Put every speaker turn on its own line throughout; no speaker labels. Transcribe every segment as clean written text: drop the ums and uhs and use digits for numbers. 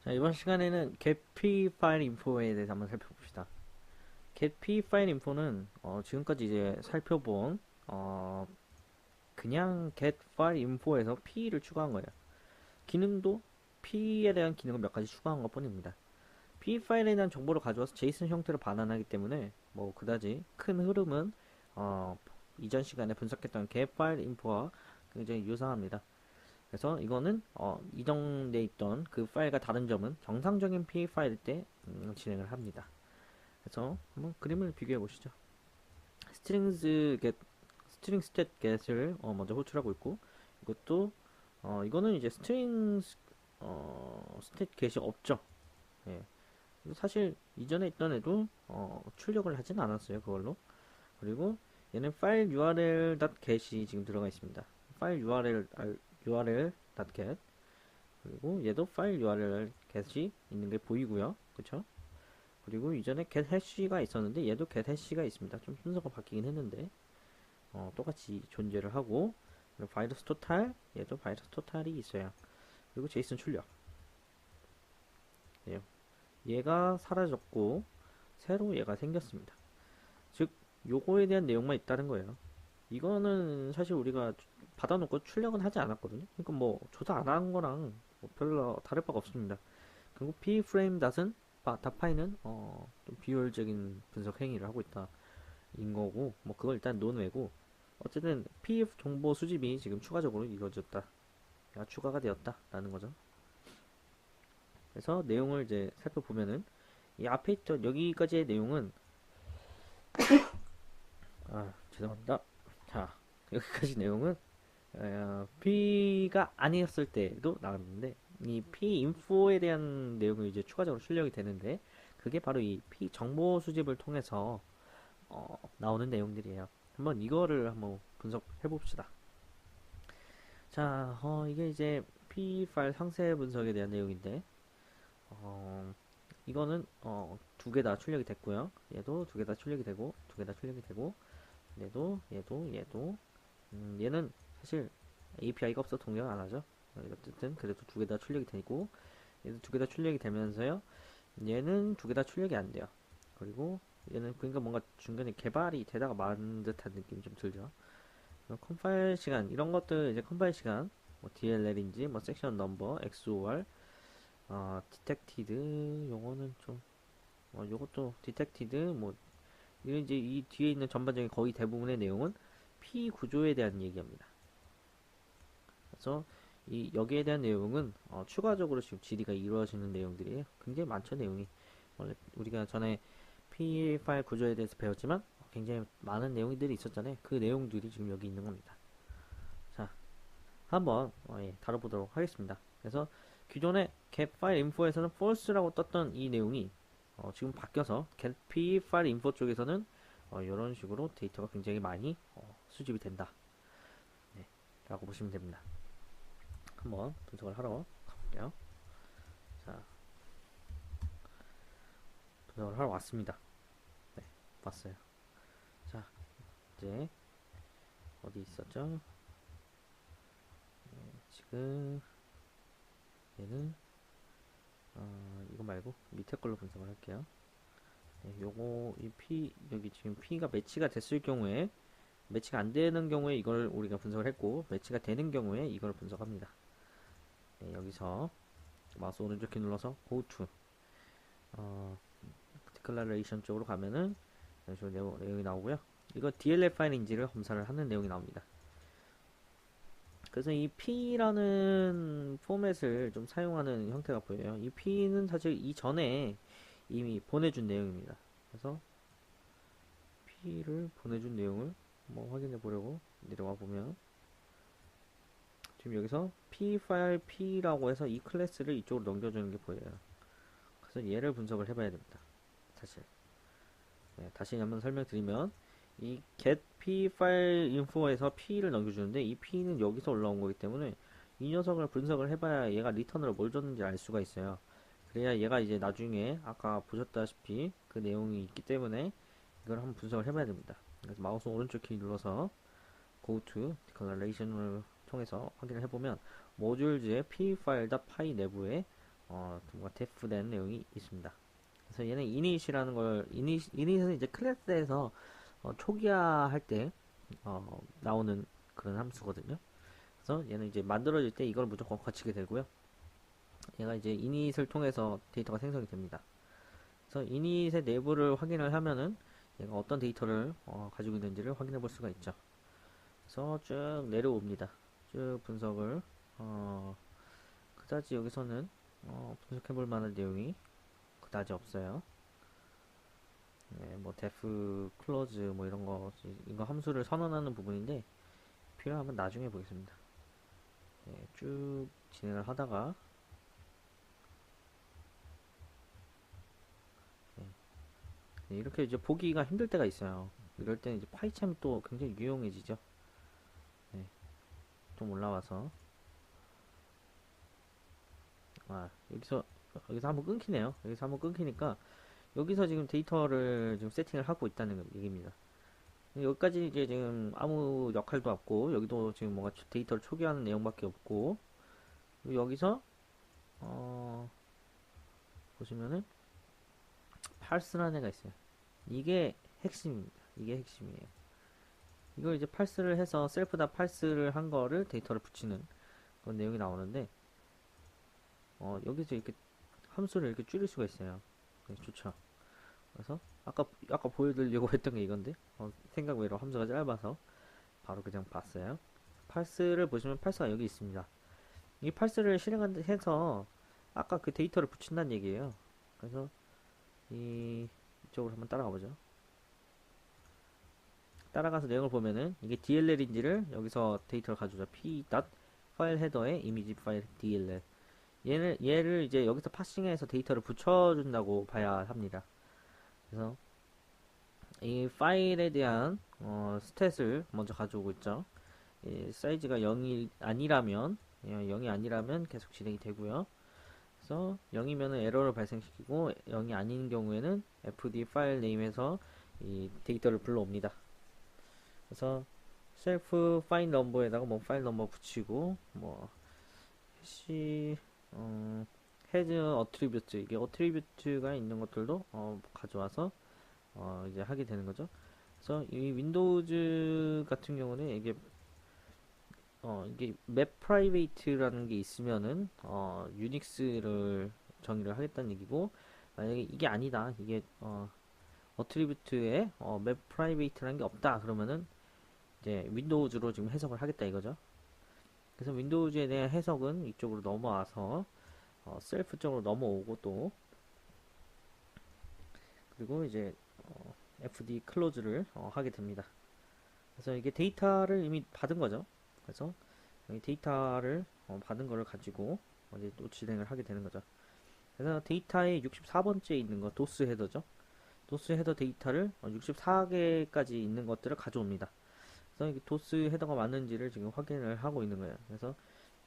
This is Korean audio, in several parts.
자, 이번 시간에는 get p 파일 인포에 대해서 한번 살펴봅시다. get p 파일 인포는 지금까지 이제 살펴본 그냥 get 파일 인포에서 p를 추가한 거예요. 기능도 p에 대한 기능을 몇 가지 추가한 것 뿐입니다. p 파일에 대한 정보를 가져와서 제이슨 형태로 반환하기 때문에 뭐 그다지 큰 흐름은 어, 이전 시간에 분석했던 get 파일 인포와 굉장히 유사합니다. 그래서 이거는 이전돼 있던 그 파일과 다른 점은 정상적인 PA 파일 때 진행을 합니다. 그래서 한번 그림을 비교해 보시죠. 스트링스 get, 스트링 스탯 get을 먼저 호출하고 있고, 이것도 이거는 이제 스트링 스탯 get이 없죠. 예. 사실 이전에 있던 애도 출력을 하진 않았어요, 그걸로. 그리고 얘는 파일 url.get이 지금 들어가 있습니다. 파일 url.get. 그리고 얘도 파일 URL get이 있는 게 보이고요. 그쵸? 그리고 이전에 get hash가 있었는데 얘도 get hash가 있습니다. 좀 순서가 바뀌긴 했는데 똑같이 존재를 하고, 그리고 바이러스 토탈, 얘도 바이러스 토탈이 있어요. 그리고 제이슨 출력. 예, 얘가 사라졌고 새로 얘가 생겼습니다. 즉 요거에 대한 내용만 있다는 거예요. 이거는 사실 우리가 받아놓고 출력은 하지 않았거든요. 그러니까 뭐 조사 안 한 거랑 뭐 별로 다를 바가 없습니다. 그리고 pframe 닷은 다파이는 좀 비효율적인 분석 행위를 하고 있다 인 거고, 뭐 그걸 일단 논외고, 어쨌든 p 정보 수집이 지금 추가적으로 이루어졌다, 추가가 되었다 라는 거죠. 그래서 내용을 이제 살펴보면은 이 앞에 있던 여기까지의 내용은 죄송합니다. 자, 여기까지 내용은 P가 아니었을 때도 나왔는데, 이 P 인포에 대한 내용이 이제 추가적으로 출력이 되는데, 그게 바로 이 P 정보 수집을 통해서 나오는 내용들이에요. 한번 이거를 한번 분석해 봅시다. 자, 이게 이제 P 파일 상세 분석에 대한 내용인데, 이거는 두 개 다 출력이 됐고요. 얘도 두 개 다 출력이 되고, 두 개 다 출력이 되고, 얘도 얘는 사실 API가 없어 동작 안 하죠. 어쨌든 그래도 두 개 다 출력이 되고, 얘도 두 개 다 출력이 되면서요. 얘는 두 개 다 출력이 안 돼요. 그리고 얘는 그러니까 뭔가 중간에 개발이 되다가 만 듯한 느낌이 좀 들죠. 컴파일 시간 이런 것들 이제 컴파일 시간 뭐 DLL인지 뭐 섹션 넘버, XOR, 디텍티드 요거는 좀 요것도 디텍티드 뭐 이런 이제 이 뒤에 있는 전반적인 거의 대부분의 내용은 P 구조에 대한 얘기합니다. 그래서 이 여기에 대한 내용은 추가적으로 지금 질의가 이루어지는 내용들이에요. 굉장히 많죠, 내용이. 원래 우리가 전에 P 파일 구조에 대해서 배웠지만 굉장히 많은 내용들이 있었잖아요. 그 내용들이 지금 여기 있는 겁니다. 자, 한번 다뤄보도록 하겠습니다. 그래서 기존의 get file info에서는 false라고 떴던 이 내용이 지금 바뀌어서 get p file info 쪽에서는 이런 식으로 데이터가 굉장히 많이 수집이 된다, 네, 라고 보시면 됩니다. 한번 분석을 하러 가볼게요. 자, 분석을 하러 왔습니다. 네, 봤어요. 자, 이제 어디 있었죠? 지금 얘는 이거 말고 밑에 걸로 분석을 할게요. 네, 요거 이 P 여기 지금 P가 매치가 됐을 경우에, 매치가 안 되는 경우에 이걸 우리가 분석을 했고, 매치가 되는 경우에 이걸 분석합니다. 네, 여기서 마우스 오른쪽 키 눌러서 go to declaration 쪽으로 가면은 이런 식으로 내용이 나오고요. 이거 DLL 파일인지를 검사를 하는 내용이 나옵니다. 그래서 이 P라는 포맷을 좀 사용하는 형태가 보여요. 이 P는 사실 이전에 이미 보내준 내용입니다. 그래서 P를 보내준 내용을 한번 확인해 보려고 내려와 보면, 지금 여기서 P 파일 P라고 해서 이 클래스를 이쪽으로 넘겨주는 게 보여요. 그래서 얘를 분석을 해봐야 됩니다. 사실 네, 다시 한번 설명드리면, 이 get p 파일 info에서 p를 넘겨주는데, 이 p는 여기서 올라온 거기 때문에 이 녀석을 분석을 해봐야 얘가 리턴으로 뭘 줬는지 알 수가 있어요. 그래야 얘가 이제 나중에 아까 보셨다시피 그 내용이 있기 때문에 이걸 한번 분석을 해봐야 됩니다. 그래서 마우스 오른쪽 키 눌러서 go to declaration을 통해서 확인을 해보면, 모듈즈의 p 파일.py 내부에 뭔가 데프된 내용이 있습니다. 그래서 얘는 이닛이라는 걸 이닛은 이제 클래스에서 초기화할 때 나오는 그런 함수거든요. 그래서 얘는 이제 만들어질 때 이걸 무조건 거치게 되고요. 얘가 이제 이닛을 통해서 데이터가 생성이 됩니다. 그래서 이닛의 내부를 확인을 하면은 얘가 어떤 데이터를 가지고 있는지를 확인해 볼 수가 있죠. 그래서 쭉 내려옵니다. 쭉 분석을 그다지 여기서는 분석해 볼 만한 내용이 그다지 없어요. 네, 뭐 def close 뭐 이거 함수를 선언하는 부분인데 필요하면 나중에 보겠습니다. 네, 쭉 진행을 하다가 네, 네, 이렇게 이제 보기가 힘들 때가 있어요. 이럴 때는 이제 파이참이 또 굉장히 유용해지죠. 네, 좀 올라와서 여기서 한번 끊기네요. 여기서 한번 끊기니까 여기서 지금 데이터를 지금 세팅을 하고 있다는 얘기입니다. 여기까지 이제 지금 아무 역할도 없고 여기도 지금 뭔가 데이터를 초기화하는 내용밖에 없고 여기서 어, 보시면은 parse라는 애가 있어요. 이게 핵심입니다. 이게 핵심이에요. 이걸 이제 parse를 해서 셀프다 parse를 한 거를 데이터를 붙이는 그런 내용이 나오는데 여기서 이렇게 함수를 이렇게 줄일 수가 있어요. 네, 좋죠. 그래서 아까 보여드리려고 했던 게 이건데 생각 외로 함수가 짧아서 바로 그냥 봤어요. parse를 보시면 parse가 여기 있습니다. 이 parse를 실행해서 아까 그 데이터를 붙인다는 얘기예요. 그래서 이쪽으로 한번 따라가 보죠. 따라가서 내용을 보면은 이게 DLL인지를 여기서 데이터를 가져오죠. p. 파일 헤더에 이미지 파일 DLL. 얘를 이제 여기서 파싱해서 데이터를 붙여준다고 봐야 합니다. 그래서 이 파일에 대한 스탯을 먼저 가져오고 있죠. 사이즈가 0이 아니라면 0이 아니라면 계속 진행이 되고요. 그래서 0이면 에러를 발생시키고 0이 아닌 경우에는 fd 파일 네임에서 이 데이터를 불러옵니다. 그래서 셀프 파일 넘버에다가 뭐 파일 넘버 붙이고 뭐 해시 헤즈 어트리뷰트 이게 어트리뷰트가 있는 것들도 가져와서 이제 하게 되는 거죠. 그래서 이 윈도우즈 같은 경우는 이게 맵 프라이베이트라는 게 있으면은 유닉스를 정의를 하겠다는 얘기고 만약에 이게 아니다 이게 어트리뷰트에 맵 프라이베이트라는 게 없다 그러면은 이제 윈도우즈로 지금 해석을 하겠다 이거죠. 그래서 윈도우즈에 대한 해석은 이쪽으로 넘어와서 셀프 쪽으로 넘어오고 또 그리고 이제 fd 클로즈를 하게 됩니다. 그래서 이게 데이터를 이미 받은 거죠. 그래서 여기 데이터를 받은 거를 가지고 이제 또 진행을 하게 되는 거죠. 그래서 데이터의 64번째에 있는 거 도스 헤더죠. 도스 헤더 데이터를 64개까지 있는 것들을 가져옵니다. 그래서 이게 도스 헤더가 맞는지를 지금 확인을 하고 있는 거예요. 그래서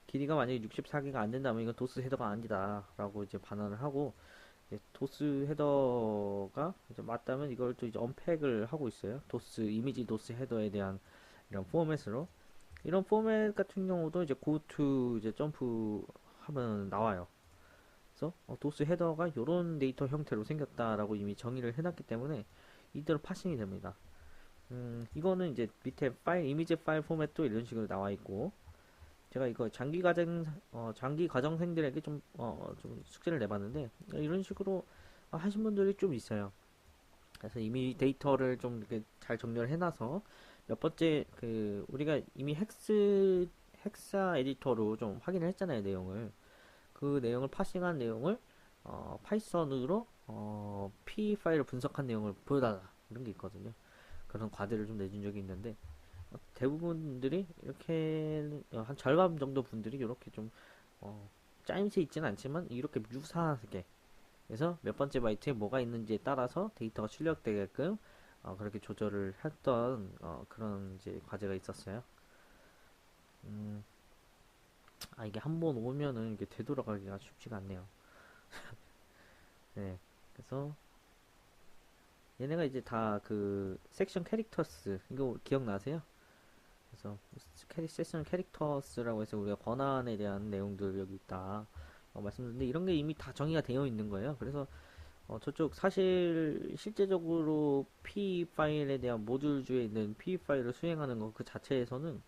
길이가 만약에 64개가 안 된다면 이건 도스 헤더가 아니다 라고 이제 반환을 하고 도스 헤더가 이제 맞다면 이걸 또 이제 언팩을 하고 있어요. 도스 이미지 도스 헤더에 대한 이런 포맷으로 이런 포맷 같은 경우도 이제 고투 이제 점프 하면 나와요. 그래서 도스 헤더가 이런 데이터 형태로 생겼다라고 이미 정의를 해놨기 때문에 이대로 파싱이 됩니다. 이거는 이제 밑에 파일 이미지 파일 포맷도 이런 식으로 나와 있고 제가 이거 장기 과정생들에게 좀 숙제를 내봤는데 이런 식으로 하신 분들이 좀 있어요. 그래서 이미 데이터를 좀 이렇게 잘 정렬을 해놔서 몇 번째 우리가 이미 헥사 에디터로 좀 확인을 했잖아요 내용을 그 내용을 파싱한 내용을 파이썬으로 P 파일을 분석한 내용을 보여달라 이런 게 있거든요. 그런 과제를 좀 내준 적이 있는데 대부분들이 이렇게 한 절반 정도 분들이 이렇게 좀 짜임새 있지는 않지만 이렇게 유사하게 그래서 몇 번째 바이트에 뭐가 있는지에 따라서 데이터가 출력되게끔 그렇게 조절을 했던 그런 이제 과제가 있었어요. 음, 이게 한 번 오면은 이게 되돌아가기가 쉽지가 않네요. 네, 그래서 얘네가 이제 다 그 섹션 캐릭터스 이거 기억나세요? 그래서 섹션 캐릭터스라고 해서 우리가 권한에 대한 내용들 여기 있다 말씀드렸는데 이런 게 이미 다 정의가 되어 있는 거예요. 그래서 저쪽 사실 실제적으로 P 파일에 대한 모듈 주에 있는 P 파일을 수행하는 거 그 자체에서는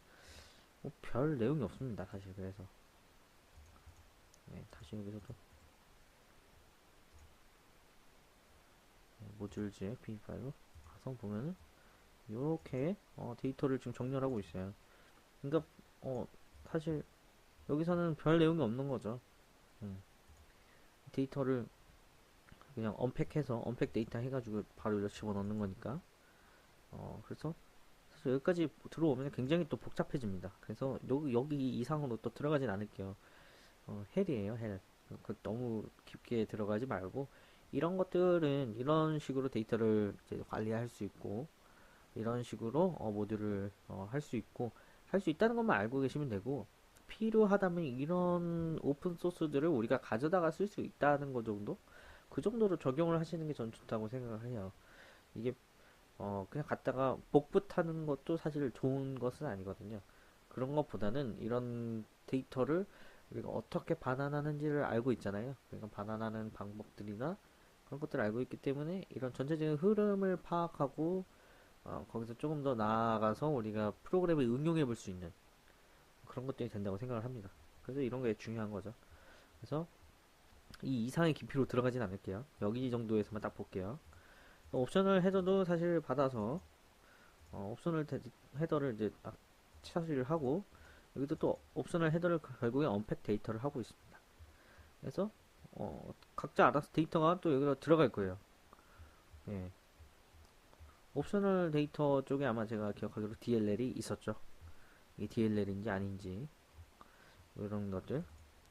별 내용이 없습니다. 사실 그래서 다시 여기서 좀 모듈주의 P 파일로 가서 보면은 이렇게 데이터를 지금 정렬하고 있어요. 그러니까 사실 여기서는 별 내용이 없는 거죠. 음, 데이터를 그냥 언팩해서 언팩 데이터 해가지고 바로 여기다 집어넣는 거니까. 그래서 사실 여기까지 들어오면 굉장히 또 복잡해집니다. 그래서 여기 이상으로 또 들어가진 않을게요. 헬이에요, 헬. 너무 깊게 들어가지 말고 이런 것들은 이런 식으로 데이터를 이제 관리할 수 있고 이런 식으로 모듈을 할 수 있고 할 수 있다는 것만 알고 계시면 되고 필요하다면 이런 오픈 소스들을 우리가 가져다가 쓸 수 있다는 것 정도? 그 정도로 적용을 하시는 게 전 좋다고 생각을 해요. 이게 그냥 갖다가 복붙 하는 것도 사실 좋은 것은 아니거든요. 그런 것보다는 이런 데이터를 우리가 어떻게 반환하는지를 알고 있잖아요. 그러니까 반환하는 방법들이나 그런 것들을 알고 있기 때문에 이런 전체적인 흐름을 파악하고 거기서 조금 더 나아가서 우리가 프로그램을 응용해 볼 수 있는 그런 것들이 된다고 생각을 합니다. 그래서 이런 게 중요한 거죠. 그래서 이 이상의 깊이로 들어가진 않을게요. 여기 정도에서만 딱 볼게요. 옵셔널 헤더도 사실 받아서 옵셔널 헤더를 이제 딱 차지를 하고 여기도 또 옵셔널 헤더를 결국에 언팩 데이터를 하고 있습니다. 그래서 각자 알아서 데이터가 또 여기로 들어갈 거예요. 예. 옵셔널 데이터 쪽에 아마 제가 기억하기로 DLL이 있었죠. 이게 DLL인지 아닌지 뭐 이런 것들.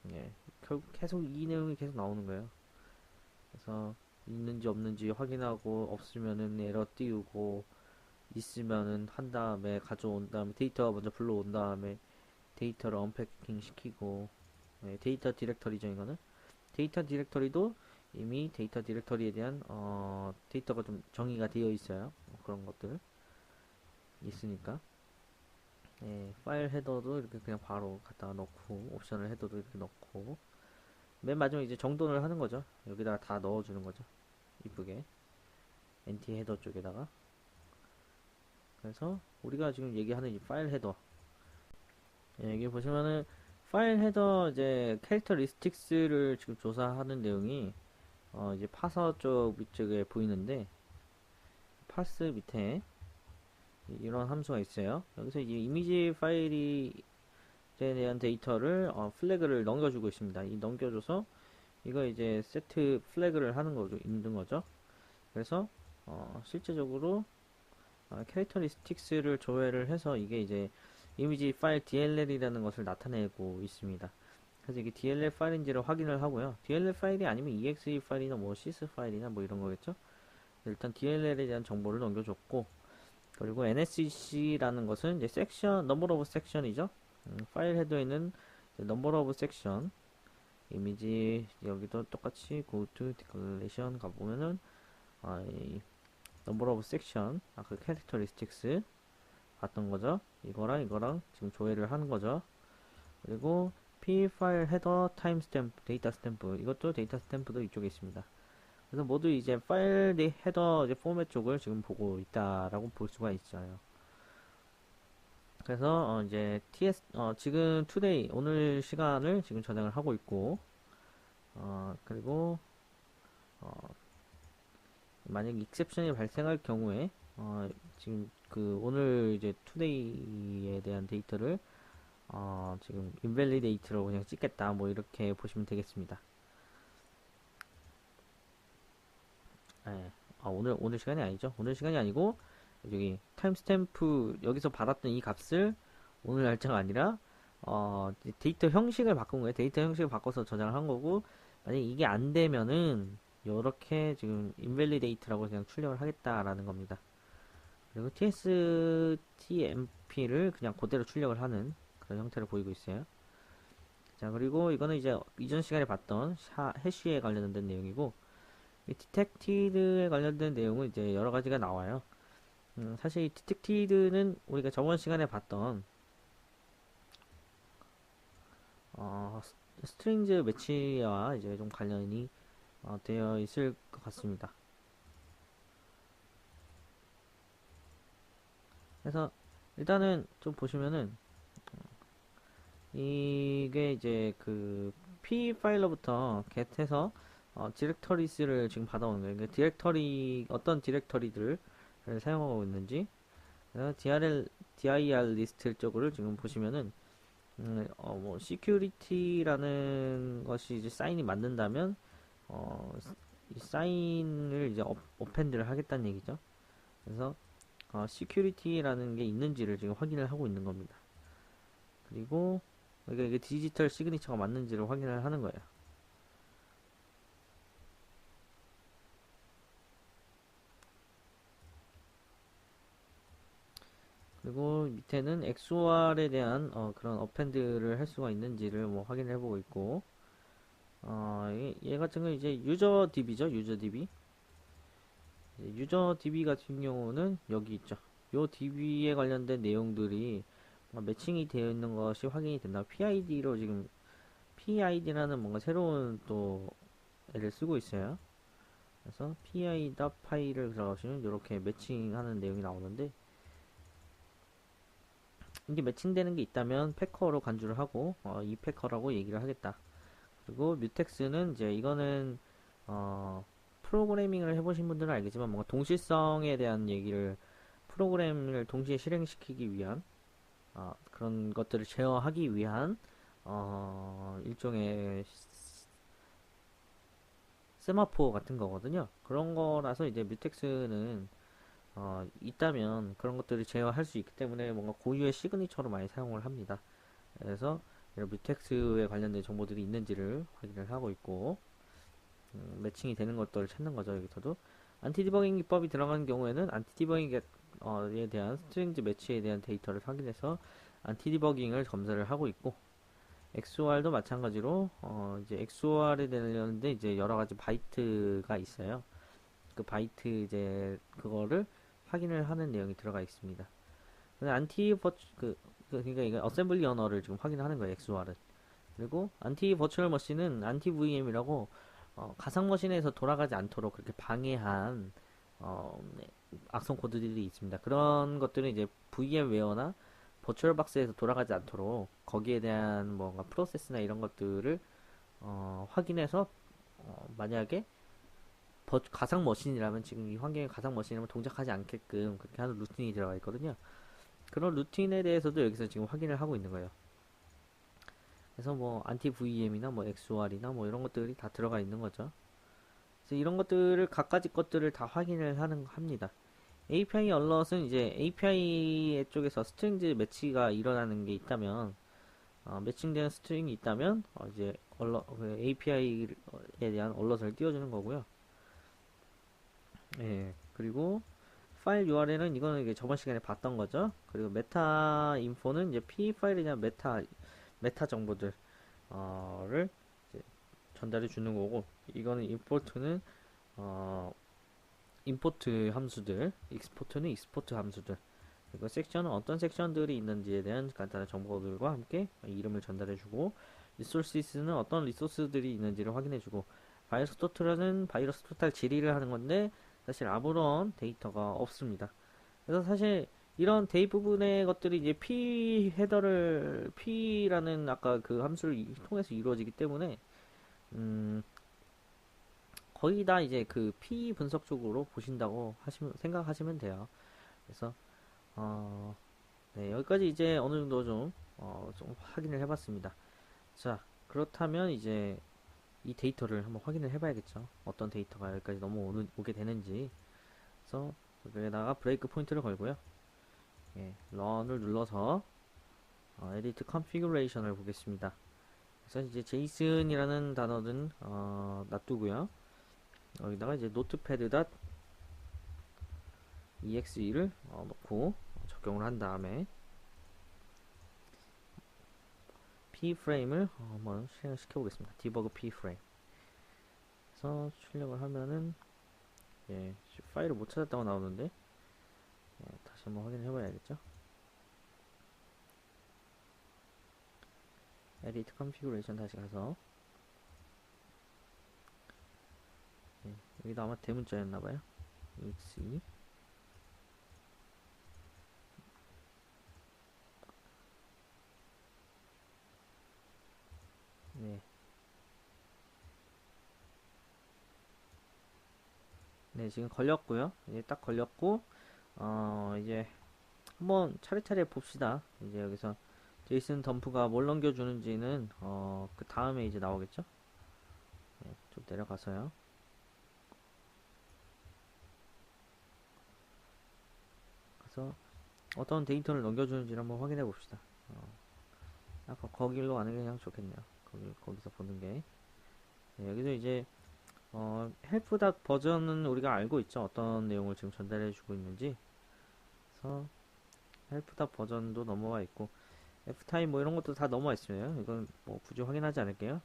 예. 결국 계속 이 내용이 계속 나오는 거예요. 그래서 있는지 없는지 확인하고 없으면은 에러 띄우고 있으면은 한 다음에 가져온 다음에 데이터가 먼저 불러온 다음에 데이터를 언패킹 시키고 데이터 디렉터리죠 이거는 데이터 디렉터리도 이미 데이터 디렉터리에 대한 데이터가 좀 정의가 되어 있어요. 그런 것들 있으니까 파일 헤더도 이렇게 그냥 바로 갖다가 넣고 옵션을 헤더도 이렇게 넣고 맨 마지막에 이제 정돈을 하는 거죠. 여기다가 다 넣어주는 거죠. 이쁘게 NT 헤더 쪽에다가 그래서 우리가 지금 얘기하는 이 파일 헤더 여기 보시면은 파일 헤더 이제 캐릭터리스틱스를 지금 조사하는 내용이 이제 파서 쪽 위쪽에 보이는데 파스 밑에 이런 함수가 있어요. 여기서 이제 이미지 파일에 대한 데이터를 플래그를 넘겨주고 있습니다. 이 넘겨줘서 이거 이제 세트 플래그를 하는 거죠, 있는 거죠. 그래서 실제적으로 캐릭터리스틱스를 조회를 해서 이게 이제 이미지 파일 DLL이라는 것을 나타내고 있습니다. 그래서 이게 DLL 파일인지를 확인을 하고요. DLL 파일이 아니면 EXE 파일이나 뭐 CIS 파일이나 뭐 이런 거겠죠. 일단 DLL에 대한 정보를 넘겨줬고 그리고 NSC라는 것은 이제 섹션 넘버 오브 섹션이죠. 파일 헤더에는 넘버 오브 섹션 이미지 여기도 똑같이 go to declaration 가보면은 이 넘버 오브 섹션 아까 캐릭터리스틱스 봤던 거죠. 이거랑 지금 조회를 하는 거죠. 그리고 p 파일 헤더 타임 스탬프 데이터 스탬프 이것도 데이터 스탬프도 이쪽에 있습니다. 그래서 모두 이제 파일 헤더 이제 포맷 쪽을 지금 보고 있다라고 볼 수가 있어요. 그래서 이제 지금 투데이 오늘 시간을 지금 저장을 하고 있고 그리고 어, 만약 익셉션이 발생할 경우에 지금 그 오늘 이제 투데이에 대한 데이터를 지금 인밸리데이트로 그냥 찍겠다 뭐 이렇게 보시면 되겠습니다. 예. 오늘 시간이 아니죠. 오늘 시간이 아니고 여기 타임스탬프 여기서 받았던 이 값을 오늘 날짜가 아니라 데이터 형식을 바꾼 거예요. 데이터 형식을 바꿔서 저장을 한 거고 만약 이게 안 되면은 이렇게 지금 인밸리데이트라고 그냥 출력을 하겠다라는 겁니다. 그리고 tstmp를 그냥 그대로 출력을 하는 그런 형태를 보이고 있어요. 자, 그리고 이거는 이제 이전 시간에 봤던 해쉬에 관련된 내용이고 이 detected에 관련된 내용은 이제 여러 가지가 나와요. 사실 이 detected는 우리가 저번 시간에 봤던 스트링즈 매치와 이제 좀 관련이 되어 있을 것 같습니다. 그래서 일단은 좀 보시면은 이게 이제 그 P 파일러부터 get해서 디렉터리스를 지금 받아오는 거예요. 그러니까 디렉터리 어떤 디렉터리들을 사용하고 있는지 dir 리스트 쪽을 지금 보시면은 뭐 security라는 것이 이제 사인이 맞는다면 어, 이 사인을 이제 어펜드를 하겠다는 얘기죠. 그래서 security라는 게 있는지를 지금 확인을 하고 있는 겁니다. 그리고 이게 디지털 시그니처가 맞는지를 확인을 하는 거예요. 그리고 밑에는 XOR에 대한 그런 어펜드를 할 수가 있는지를 뭐 확인을 해보고 있고 얘 같은 건 이제 유저 DB죠. 유저 DB. 유저 DB 같은 경우는 여기 있죠. 요 DB에 관련된 내용들이 매칭이 되어 있는 것이 확인이 된다. PID로 지금 PID라는 뭔가 새로운 또 애를 쓰고 있어요. 그래서 PI 파일을 들어가시면 이렇게 매칭하는 내용이 나오는데 이게 매칭되는 게 있다면 패커로 간주를 하고 이 패커라고 얘기를 하겠다. 그리고 뮤텍스는 이제 이거는 프로그래밍을 해보신 분들은 알겠지만 뭔가 동시성에 대한 얘기를 프로그램을 동시에 실행시키기 위한 그런 것들을 제어하기 위한 일종의 세마포 같은 거거든요. 그런 거라서 이제 뮤텍스는 있다면 그런 것들을 제어할 수 있기 때문에 뭔가 고유의 시그니처로 많이 사용을 합니다. 그래서 이런 뮤텍스에 관련된 정보들이 있는지를 확인을 하고 있고 매칭이 되는 것들을 찾는 거죠. 여기서도 안티 디버깅 기법이 들어가는 경우에는 안티 디버깅에 대한 스트링즈 매치에 대한 데이터를 확인해서 안티 디버깅을 검사를 하고 있고 XOR도 마찬가지로 이제 XOR에 되려는데 이제 여러 가지 바이트가 있어요. 그 바이트 이제 그거를 확인을 하는 내용이 들어가 있습니다. 안티 버추 그러니까 이거 어셈블리 언어를 지금 확인하는 거예요. XOR은. 그리고 안티 버추얼 머신은 안티 VM이라고 가상 머신에서 돌아가지 않도록 그렇게 방해한 네, 악성 코드들이 있습니다. 그런 것들은 이제 VM 웨어나 버추얼 박스에서 돌아가지 않도록 거기에 대한 뭔가 프로세스나 이런 것들을 확인해서 만약에 가상 머신이라면 지금 이 환경에 가상 머신이라면 동작하지 않게끔 그렇게 하는 루틴이 들어가 있거든요. 그런 루틴에 대해서도 여기서 지금 확인을 하고 있는 거예요. 그래서 뭐 안티 VM이나 뭐 XOR이나 뭐 이런 것들이 다 들어가 있는 거죠. 그래서 이런 것들을 각가지 것들을 다 확인을 합니다. API 얼럿은 이제 API 쪽에서 스트링즈 매치가 일어나는 게 있다면 매칭되는 스트링이 있다면 이제 API에 대한 얼럿을 띄워주는 거고요. 예, 그리고 파일 URL은 이거는 이게 저번 시간에 봤던 거죠. 그리고 메타 인포는 이제 P 파일이나 메타 정보들을 전달해 주는 거고, 이거는 임포트는 어, 임포트 함수들, 익스포트는 익스포트 함수들. 그리고 섹션은 어떤 섹션들이 있는지에 대한 간단한 정보들과 함께 이름을 전달해주고, 리소시스는 어떤 리소스들이 있는지를 확인해주고, 바이러스 토탈은 바이러스 토탈 질의를 하는 건데 사실 아무런 데이터가 없습니다. 그래서 사실 이런 대부분의 것들이 이제 P라는 아까 그 함수를 통해서 이루어지기 때문에 음, 거의 다 이제 그 P 분석 쪽으로 보신다고 생각하시면 돼요. 그래서 어, 네, 여기까지 이제 어느 정도 좀 확인을 해봤습니다. 자, 그렇다면 이제 이 데이터를 한번 확인을 해봐야겠죠. 어떤 데이터가 여기까지 오게 되는지. 그래서 여기다가 브레이크 포인트를 걸고요. 예, 런을 눌러서 edit configuration을 보겠습니다. 그래서 이제 제이슨이라는 단어는 놔두고요. 여기다가 이제 notepad.exe를 넣고 적용을 한 다음에 pframe을 한번 실행시켜 보겠습니다. debug pframe. 그래서 출력을 하면은 예, 파일을 못 찾았다고 나오는데 다시 한번 확인해 봐야겠죠. 에디트 컨피그레이션 다시 가서 네, 여기도 아마 대문자였나봐요. exe 네, 네 지금 걸렸고요. 이제 딱 걸렸고 이제 한번 차례차례 봅시다. 이제 여기서 제이슨 덤프가 뭘 넘겨주는지는 그 다음에 이제 나오겠죠? 네, 좀 내려가서요. 그래서 어떤 데이터를 넘겨주는지를 한번 확인해 봅시다. 아까 거기로 가는 게 그냥 좋겠네요. 거기서 보는 게. 네, 여기서 이제 헬프닷 버전은 우리가 알고 있죠. 어떤 내용을 지금 전달해 주고 있는지. 그래서 헬프닷 버전도 넘어와 있고 F타임 뭐 이런 것도 다 넘어와 있어요. 이건 뭐 굳이 확인하지 않을게요.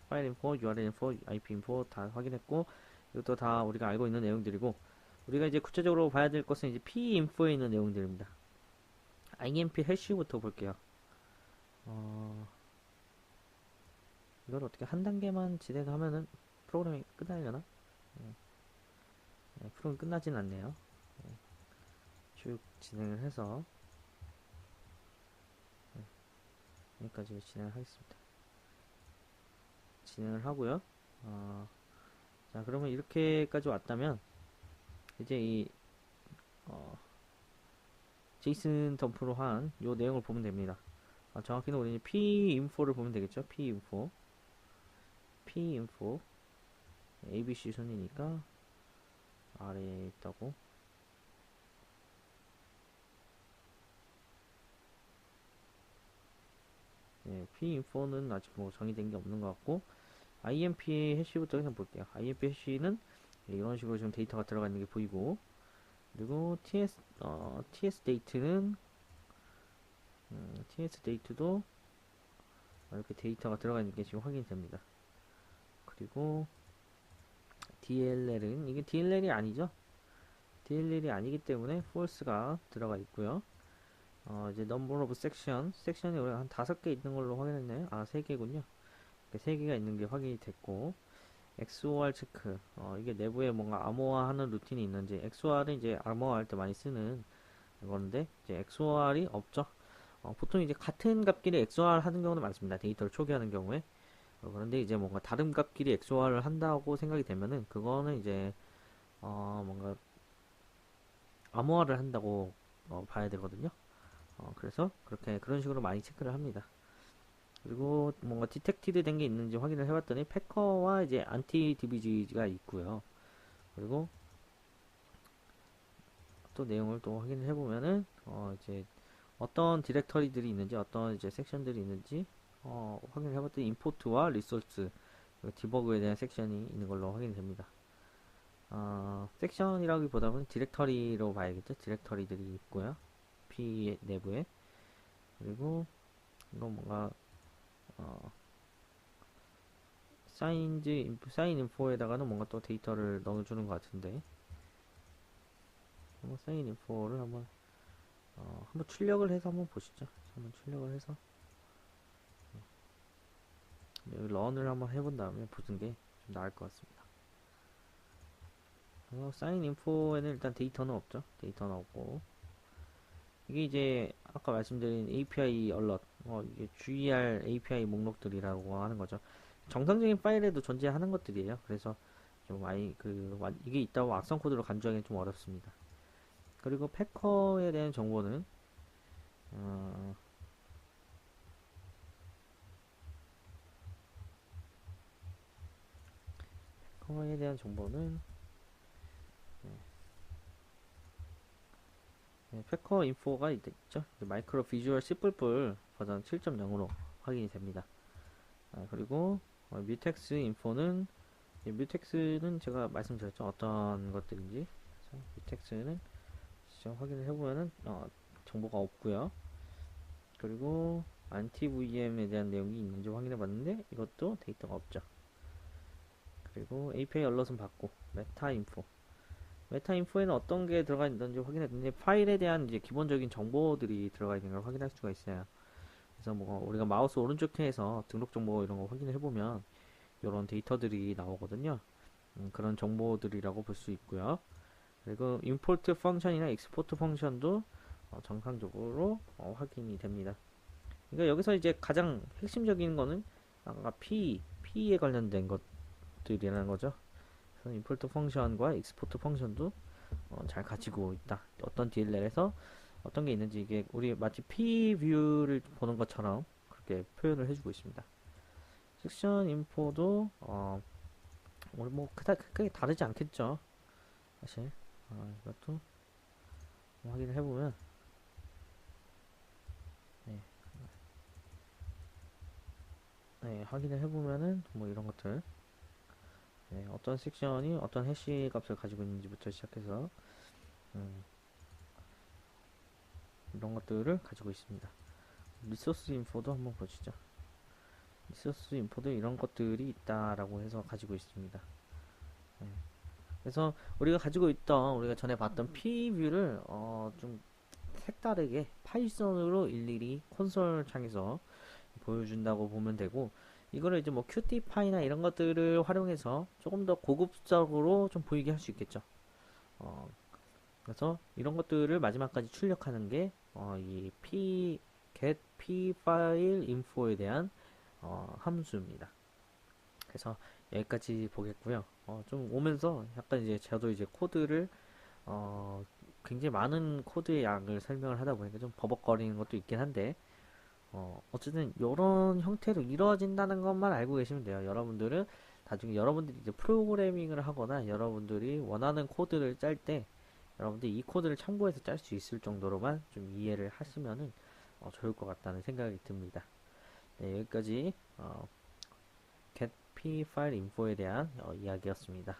파일 인포, URL 인포, IP 인포 다 확인했고 이것도 다 우리가 알고 있는 내용들이고 우리가 이제 구체적으로 봐야 될 것은 이제 P 인포에 있는 내용들입니다. IMP 해시부터 볼게요. 어, 이걸 어떻게 한 단계만 진행하면은 프로그램이 끝나려나? 네, 프로그램 끝나진 않네요. 쭉 진행을 해서 여기까지 진행을 하겠습니다. 진행을 하고요. 자, 그러면 이렇게까지 왔다면 이제 이 어, 제이슨 덤프로 한 요 내용을 보면 됩니다. 정확히는 우리는 pinfo를 보면 되겠죠. pinfo abc 순이니까 아래에 있다고. 네, pinfo는 아직 뭐 정의된 게 없는 것 같고 imp 해시부터 그냥 볼게요. imp 해시는 이런 식으로 지금 데이터가 들어가 있는 게 보이고 그리고 ts date는 ts date도 이렇게 데이터가 들어가 있는 게 지금 확인이 됩니다. 그리고 DLL은 이게 DLL이 아니죠? DLL이 아니기 때문에 false가 들어가 있고요. 이제 number of 섹션이 우리가 한 5개 있는 걸로 확인했나요? 3개군요. 3개가 있는 게 확인이 됐고 XOR 체크 이게 내부에 뭔가 암호화하는 루틴이 있는지 XOR은 이제 암호화할 때 많이 쓰는 건데 이제 XOR이 없죠. 보통 이제 같은 값끼리 XOR 하는 경우도 많습니다. 데이터를 초기화하는 경우에. 그런데 이제 뭔가 다른 값끼리 XOR을 한다고 생각이 되면은 그거는 이제 뭔가 암호화를 한다고 봐야 되거든요. 그래서 그렇게 그런 식으로 많이 체크를 합니다. 그리고 뭔가 디텍티드 된 게 있는지 확인을 해봤더니 패커와 이제 안티 DBG가 있고요. 그리고 또 내용을 또 확인을 해보면은 이제 어떤 디렉터리들이 있는지 어떤 이제 섹션들이 있는지 확인을 해봤더니 임포트와 리소스 디버그에 대한 섹션이 있는 걸로 확인이 됩니다. 섹션이라기보다는 디렉터리로 봐야겠죠. 디렉터리들이 있고요. P 내부에. 그리고 이건 뭔가 사인 인포에다가는 뭔가 또 데이터를 넣어주는 것 같은데 한번 사인 인포를 한번 출력을 해서 한번 보시죠. 한번 출력을 해서 여기 런을 한번 해본 다음에 보는 게 좀 나을 것 같습니다. 사인 인포에는 일단 데이터는 없죠. 데이터는 없고 이게 이제 아까 말씀드린 API 얼럿 이게 GER API 목록들이라고 하는 거죠. 정상적인 파일에도 존재하는 것들이에요. 그래서 좀 많이 이게 있다고 악성 코드로 간주하기는 좀 어렵습니다. 그리고 패커에 대한 정보는 어, 패커에 대한 정보는 패커 인포가 있죠. 마이크로 비주얼 C++ 버전 7.0으로 확인이 됩니다. 그리고 뮤텍스 인포는 뮤텍스는 제가 말씀드렸죠. 어떤 것들인지. 뮤텍스는 직접 확인을 해보면은 정보가 없고요. 그리고 안티 VM에 대한 내용이 있는지 확인해 봤는데 이것도 데이터가 없죠. 그리고 API 얼럿은 받고 메타 인포에는 어떤 게 들어가 있는지 확인했는데 파일에 대한 이제 기본적인 정보들이 들어가 있는 걸 확인할 수가 있어요. 그래서 뭐 우리가 마우스 오른쪽 키에서 등록 정보 이런 거 확인을 해보면 이런 데이터들이 나오거든요. 그런 정보들이라고 볼 수 있고요. 그리고 임포트 펑션이나 익스포트 펑션도 정상적으로 확인이 됩니다. 그러니까 여기서 이제 가장 핵심적인 거는 아까 P에 관련된 것들이라는 거죠. 그래서 임포트 펑션과 익스포트 펑션도 잘 가지고 있다. 어떤 DLL에서 어떤 게 있는지 이게 우리 마치 P 뷰를 보는 것처럼 그렇게 표현을 해주고 있습니다. 섹션 인포도 우리 뭐 크게 다르지 않겠죠. 사실 이것도 확인을 해보면 네, 네, 확인을 해보면은 뭐 이런 것들 네, 어떤 섹션이 어떤 해시 값을 가지고 있는지부터 시작해서 음, 이런 것들을 가지고 있습니다. 리소스 인포도 한번 보시죠. 리소스 인포도 이런 것들이 있다라고 해서 가지고 있습니다. 네. 그래서 우리가 가지고 있던 우리가 전에 봤던 P뷰를 좀 색다르게 파이썬으로 일일이 콘솔 창에서 보여준다고 보면 되고 이거를 이제 뭐 큐티파이나 이런 것들을 활용해서 조금 더 고급적으로 좀 보이게 할 수 있겠죠. 어, 그래서 이런 것들을 마지막까지 출력하는 게 이 get p 파일 info에 대한 함수입니다. 그래서 여기까지 보겠고요. 좀 오면서 약간 이제 저도 이제 코드를 어, 굉장히 많은 코드의 양을 설명을 하다 보니까 좀 버벅거리는 것도 있긴 한데 어쨌든 이런 형태로 이루어진다는 것만 알고 계시면 돼요. 여러분들은 나중에 여러분들이 이제 프로그래밍을 하거나 여러분들이 원하는 코드를 짤 때 여러분들이 이 코드를 참고해서 짤 수 있을 정도로만 좀 이해를 하시면은 좋을 것 같다는 생각이 듭니다. 네, 여기까지 get p 파일 info에 대한 이야기였습니다.